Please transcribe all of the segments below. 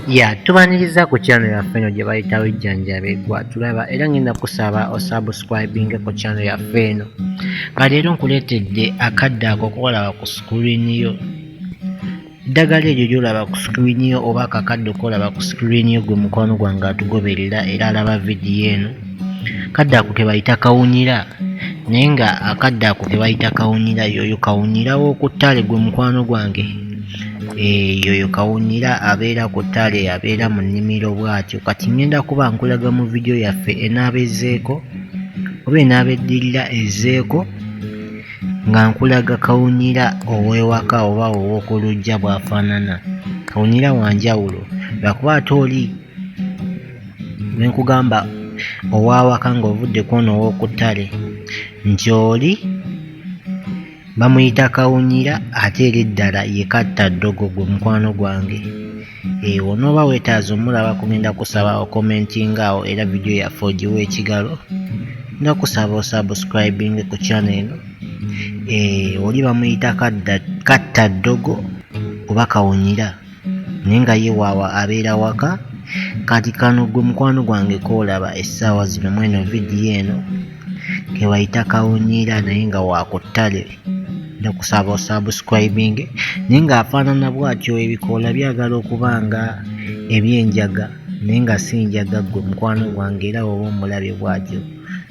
Tubaniriza ku channel yaffe eno gye bayita Wijjanjabegwa. Tulaba era ngenda kusaba osubscribing ku channel yaffe eno. Kaleero nkuleetedde akadde ako koolaba ku screen yo. Eddagala eryo gy'olaba ku screen yo oba akakadde koolaba ku screen yo gwe mukwano gwange atugoberera era alaba vidiyo eno. Akadde ako ke bayita kawunyira, naye nga akadde ako ke bayita kawunyira yoyo kawunyira w'oku ttale gwe mukwano gwange. Yoyo kawunyira abeera ku ttale, abeera mu nnimiro bw'atyo. Kati ngenda kuba nkulaga mu vidiyo yaffe enaaba ezzeeko oba enaaba eddirira ezzeeko nga nkulaga kawunyira ow'ewaka oba ow'oku luggya bw'afaanana. Kawunyira wa njawulo lwakuba ate oli ne nkugamba ow'awaka ng'ovudde kw'ono ow'oku ttale nti oli bamuyita kawunyira ate era eddala ye kattaddogo gwe mukwano gwange. Onooba weetaaza omulaba kugenda kusaba okomentinga awo era vidiyo yaffe ogiwa ekigalo. Nda kusaba osubscribing ku channel eno. Oli bamuyita kattaddogo oba kawunyira naye nga ye waawa abeera waka. Kati kano gwe mukwano gwange koolaba essaawa zino mu eno vidiyo eno ke bayita kawunyira naye nga wa ku ttale. Kusaba osubscribing naye ng'afaanana bw'atyo, ebikoola byagala okuba nga ebyenjaga naye nga si njaga gwe mukwano gwange, era oba omulabe bw'atyo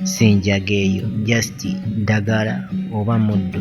si njaga eyo, just ddagala oba muddo.